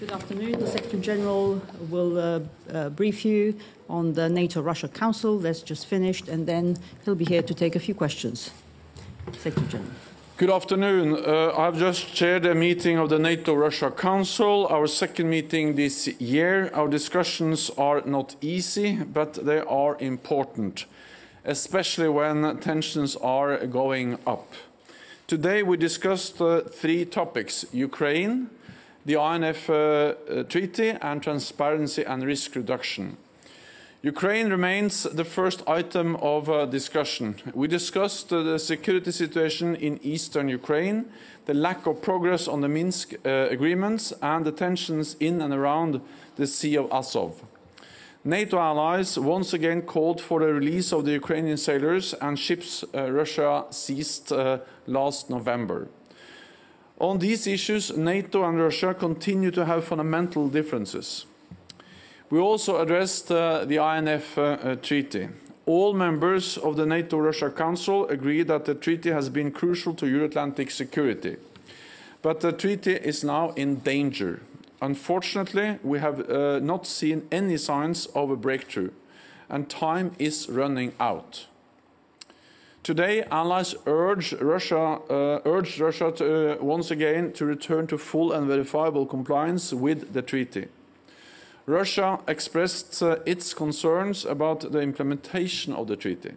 Good afternoon. The Secretary General will brief you on the NATO-Russia Council that's just finished, and then he'll be here to take a few questions. Secretary General. Good afternoon. I've just chaired a meeting of the NATO-Russia Council, our second meeting this year. Our discussions are not easy, but they are important, especially when tensions are going up. Today we discussed three topics: Ukraine, the INF Treaty, and transparency and risk reduction. Ukraine remains the first item of discussion. We discussed the security situation in eastern Ukraine, the lack of progress on the Minsk agreements, and the tensions in and around the Sea of Azov. NATO allies once again called for the release of the Ukrainian sailors and ships Russia seized last November. On these issues, NATO and Russia continue to have fundamental differences. We also addressed the INF Treaty. All members of the NATO-Russia Council agree that the treaty has been crucial to Euro-Atlantic security. But the treaty is now in danger. Unfortunately, we have not seen any signs of a breakthrough, and time is running out. Today, allies urged Russia to, once again to return to full and verifiable compliance with the treaty. Russia expressed its concerns about the implementation of the treaty.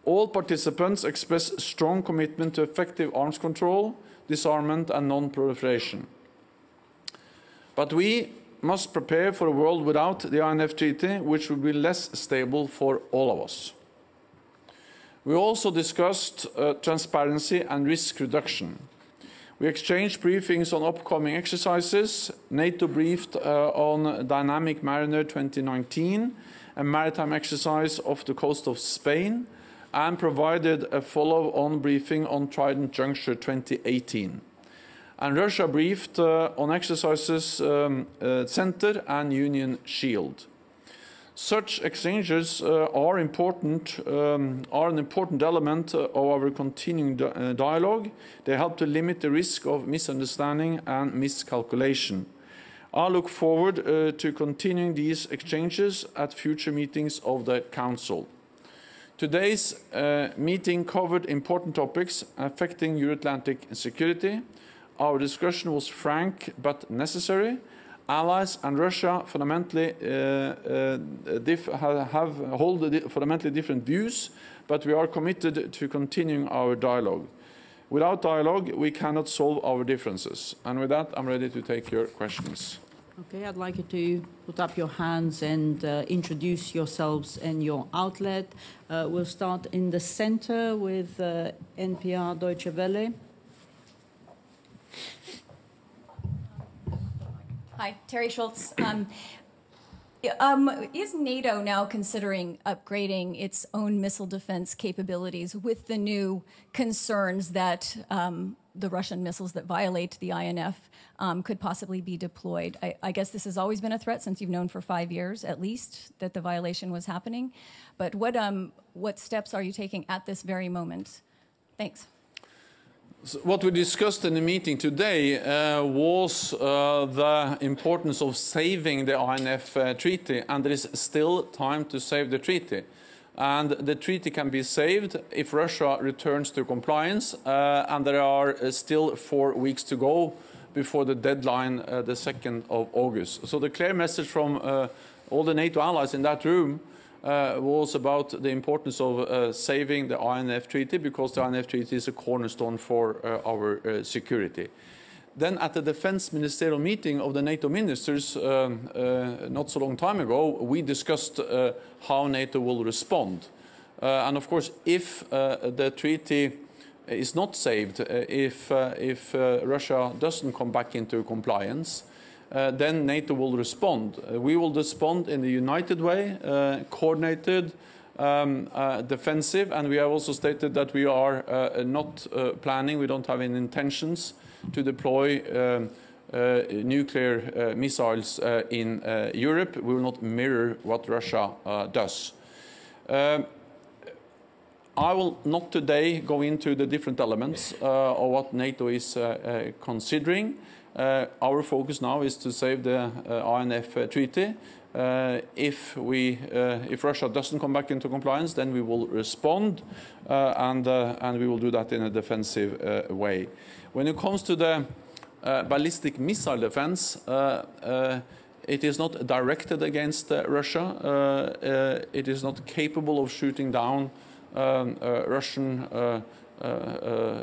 All participants expressed strong commitment to effective arms control, disarmament and non-proliferation. But we must prepare for a world without the INF Treaty, which will be less stable for all of us. We also discussed transparency and risk reduction. We exchanged briefings on upcoming exercises. NATO briefed on Dynamic Mariner 2019, a maritime exercise off the coast of Spain, and provided a follow-on briefing on Trident Juncture 2018. And Russia briefed on exercises Center and Union Shield. Such exchanges are an important element of our continuing dialogue. They help to limit the risk of misunderstanding and miscalculation. I look forward to continuing these exchanges at future meetings of the Council. Today's meeting covered important topics affecting Euro-Atlantic security. Our discussion was frank but necessary. Allies and Russia fundamentally hold fundamentally different views, but we are committed to continuing our dialogue. Without dialogue, we cannot solve our differences. And with that, I'm ready to take your questions. Okay, I'd like you to put up your hands and introduce yourselves and your outlet. We'll start in the center with NPR Deutsche Welle. Hi, Terry Schultz. Is NATO now considering upgrading its own missile defense capabilities with the new concerns that the Russian missiles that violate the INF could possibly be deployed? I guess this has always been a threat since you've known for 5 years, at least, that the violation was happening. But what steps are you taking at this very moment? Thanks. So what we discussed in the meeting today was the importance of saving the INF Treaty, and there is still time to save the treaty. And the treaty can be saved if Russia returns to compliance, and there are still 4 weeks to go before the deadline, the 2nd of August. So the clear message from all the NATO allies in that room was about the importance of saving the INF Treaty, because the INF Treaty is a cornerstone for our security. Then at the defense ministerial meeting of the NATO ministers not so long time ago, we discussed how NATO will respond. And of course, if the treaty is not saved, if Russia doesn't come back into compliance, then NATO will respond. We will respond in a united way, coordinated, defensive, and we have also stated that we are not planning, we don't have any intentions to deploy nuclear missiles in Europe. We will not mirror what Russia does. I will not today go into the different elements of what NATO is considering. Our focus now is to save the INF treaty. If Russia doesn't come back into compliance, then we will respond, and we will do that in a defensive way. When it comes to the ballistic missile defense, it is not directed against Russia. It is not capable of shooting down Russian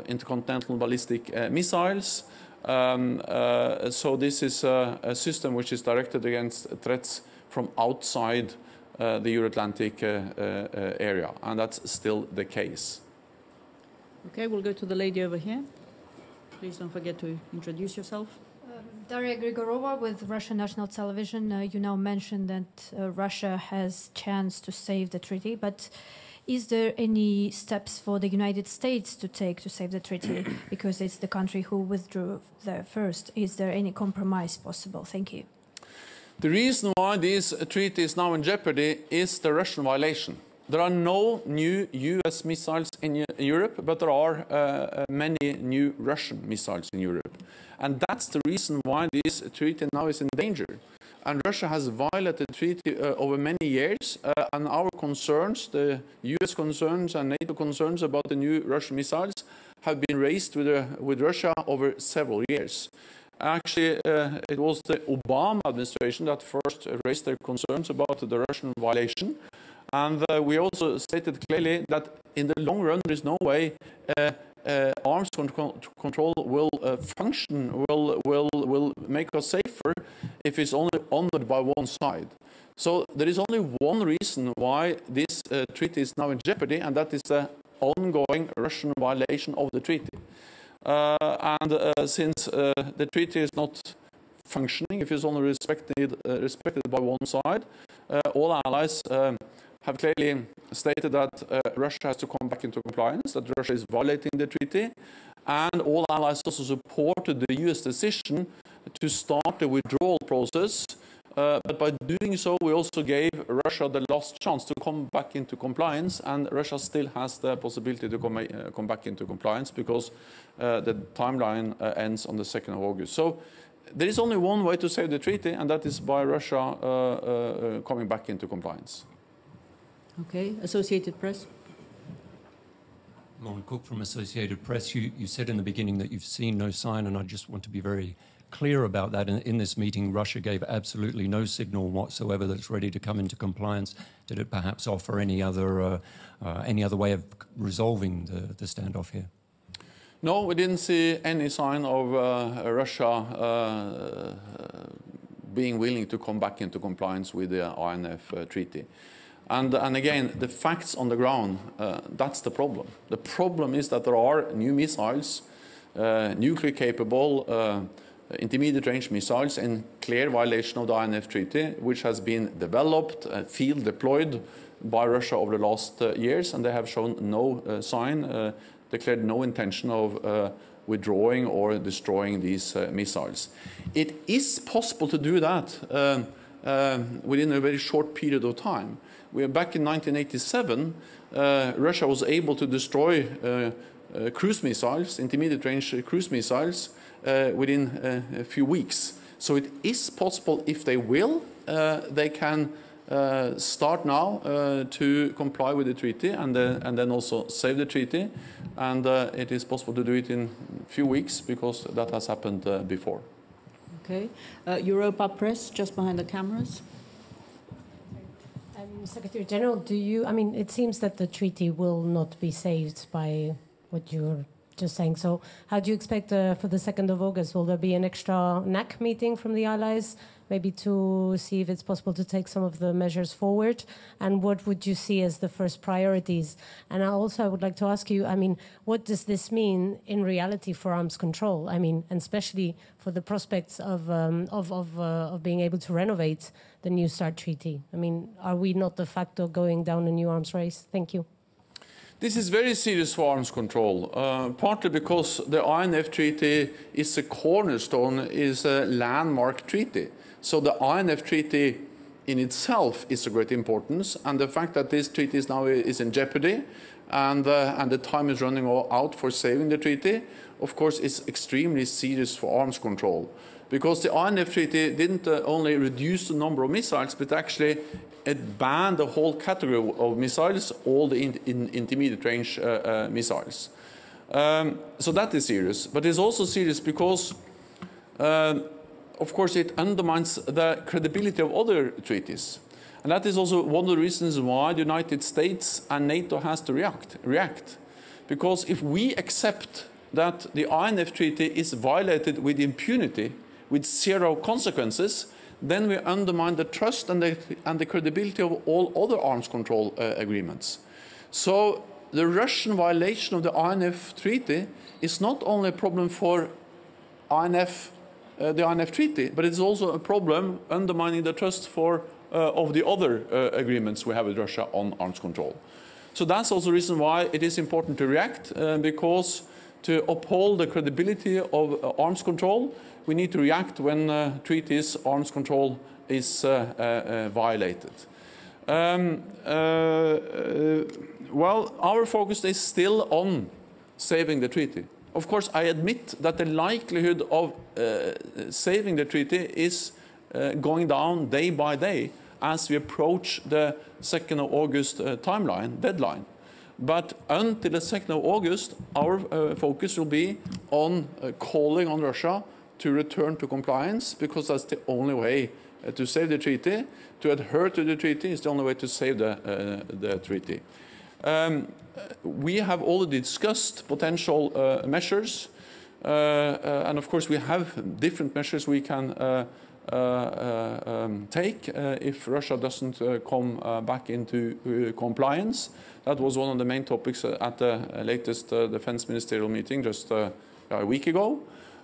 intercontinental ballistic missiles. So this is a system which is directed against threats from outside the Euro-Atlantic area, and that's still the case. Okay, we'll go to the lady over here. Please don't forget to introduce yourself. Daria Grigorova with Russian National Television. You now mentioned that Russia has chance to save the treaty, but is there any steps for the United States to take to save the treaty? Because it's the country who withdrew there first. Is there any compromise possible? Thank you. The reason why this treaty is now in jeopardy is the Russian violation. There are no new US missiles in Europe, but there are many new Russian missiles in Europe. And that's the reason why this treaty now is in danger. And Russia has violated the treaty over many years, and our concerns, the US concerns and NATO concerns about the new Russian missiles, have been raised with Russia over several years. Actually, it was the Obama administration that first raised their concerns about the Russian violation. And we also stated clearly that in the long run, there is no way arms control will function, will make us safer if it's only honored by one side. So there is only one reason why this treaty is now in jeopardy, and that is the ongoing Russian violation of the treaty. Since the treaty is not functioning, if it's only respected by one side, all allies have clearly stated that Russia has to come back into compliance, that Russia is violating the treaty, and all allies also supported the US decision to start the withdrawal process. But by doing so, we also gave Russia the last chance to come back into compliance, and Russia still has the possibility to come back into compliance because the timeline ends on the 2nd of August. So there is only one way to save the treaty, and that is by Russia coming back into compliance. Okay, Associated Press. Lauren Cook from Associated Press. You said in the beginning that you've seen no sign, and I just want to be very clear about that. In this meeting, Russia gave absolutely no signal whatsoever that it's ready to come into compliance. Did it perhaps offer any other way of resolving the standoff here? No, we didn't see any sign of Russia being willing to come back into compliance with the INF treaty. And again, the facts on the ground, that's the problem. The problem is that there are new missiles, nuclear-capable, intermediate-range missiles in clear violation of the INF treaty, which has been developed, field deployed by Russia over the last years, and they have shown no sign, declared no intention of withdrawing or destroying these missiles. It is possible to do that within a very short period of time. Back in 1987, Russia was able to destroy cruise missiles, intermediate-range cruise missiles, within a few weeks. So it is possible, if they will, they can start now to comply with the treaty and then also save the treaty. And it is possible to do it in a few weeks because that has happened before. Okay. Europa Press, just behind the cameras. Secretary General, it seems that the treaty will not be saved by what you're just saying. So how do you expect for the 2nd of August? Will there be an extra NAC meeting from the allies, maybe to see if it's possible to take some of the measures forward? And what would you see as the first priorities? And I would like to ask you, I mean, what does this mean in reality for arms control? I mean, and especially for the prospects of being able to renovate the New START treaty? I mean, are we not de facto going down a new arms race? Thank you. This is very serious for arms control, partly because the INF Treaty is a cornerstone, is a landmark treaty. So the INF Treaty in itself is of great importance, and the fact that this treaty is now in jeopardy and the time is running out for saving the treaty, of course, is extremely serious for arms control. Because the INF Treaty didn't only reduce the number of missiles, but actually it banned the whole category of missiles, all the intermediate range missiles. So that is serious. But it's also serious because, of course, it undermines the credibility of other treaties. And that is also one of the reasons why the United States and NATO has to react. Because if we accept that the INF Treaty is violated with impunity, with zero consequences, then we undermine the trust and the credibility of all other arms control agreements. So the Russian violation of the INF Treaty is not only a problem for the INF Treaty, but it's also a problem undermining the trust of the other agreements we have with Russia on arms control. So that's also the reason why it is important to react, because to uphold the credibility of arms control, we need to react when treaties arms control is violated. Well, our focus is still on saving the treaty. Of course, I admit that the likelihood of saving the treaty is going down day by day as we approach the 2nd of August deadline. But until the 2nd of August, our focus will be on calling on Russia to return to compliance, because that's the only way to save the treaty. To adhere to the treaty is the only way to save the treaty. We have already discussed potential measures, and of course we have different measures we can take if Russia doesn't come back into compliance. That was one of the main topics at the latest defense ministerial meeting just a week ago.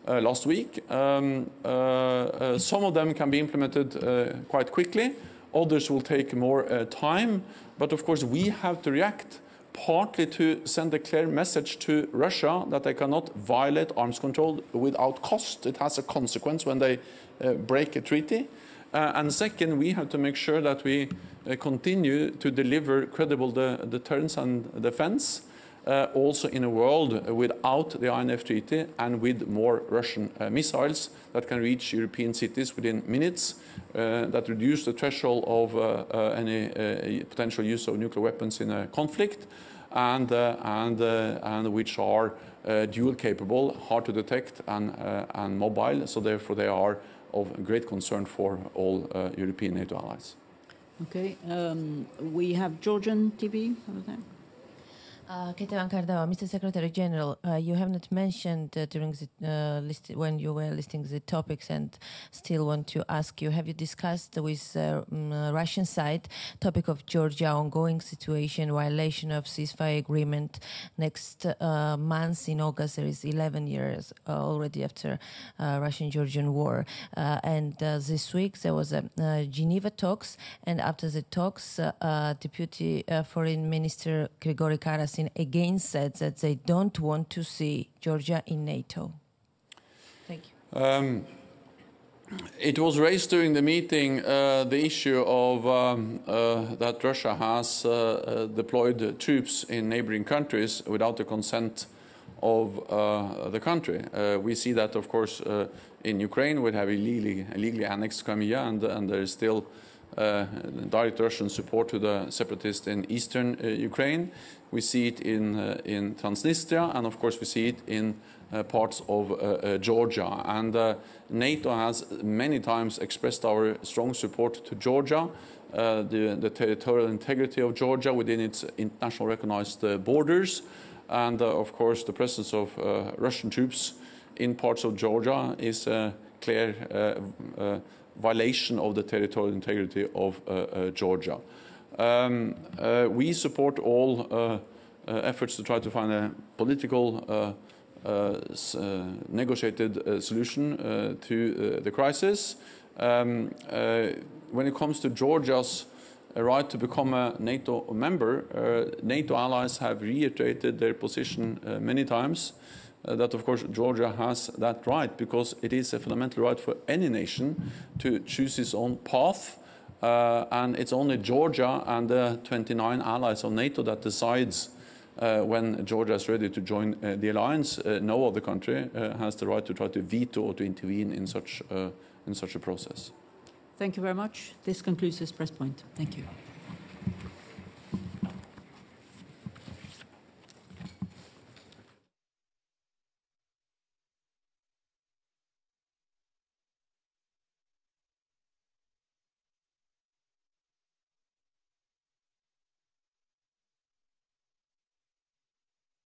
Last week. Some of them can be implemented quite quickly. Others will take more time. But of course, we have to react, partly to send a clear message to Russia that they cannot violate arms control without cost. It has a consequence when they break a treaty. And second, we have to make sure that we continue to deliver credible deterrence and defense, also in a world without the INF Treaty and with more Russian missiles that can reach European cities within minutes, that reduce the threshold of any potential use of nuclear weapons in a conflict, and which are dual capable, hard to detect, and mobile. So therefore, they are of great concern for all European NATO allies. Okay, we have Georgian TV over there. Mr. Secretary General, you have not mentioned during the when you were listing the topics, and still want to ask you, have you discussed with Russian side topic of Georgia ongoing situation, violation of ceasefire agreement? Next month in August there is 11 years already after Russian-Georgian war, and this week there was a Geneva talks, and after the talks Deputy Foreign Minister Grigory Karasin again said that they don't want to see Georgia in NATO. Thank you. It was raised during the meeting the issue of that Russia has deployed troops in neighboring countries without the consent of the country. We see that, of course, in Ukraine, we have illegally annexed Crimea, and there is still direct Russian support to the separatists in eastern Ukraine. We see it in Transnistria, and of course we see it in parts of Georgia. And NATO has many times expressed our strong support to Georgia, the territorial integrity of Georgia within its international recognized borders, And of course, the presence of Russian troops in parts of Georgia is a clear violation of the territorial integrity of Georgia. We support all efforts to try to find a political negotiated solution to the crisis. When it comes to Georgia's right to become a NATO member, NATO allies have reiterated their position many times that, of course, Georgia has that right because it is a fundamental right for any nation to choose its own path. And it's only Georgia and the 29 allies of NATO that decides when Georgia is ready to join the alliance. No other country has the right to try to veto or to intervene in such a process. Thank you very much. This concludes this press point. Thank you.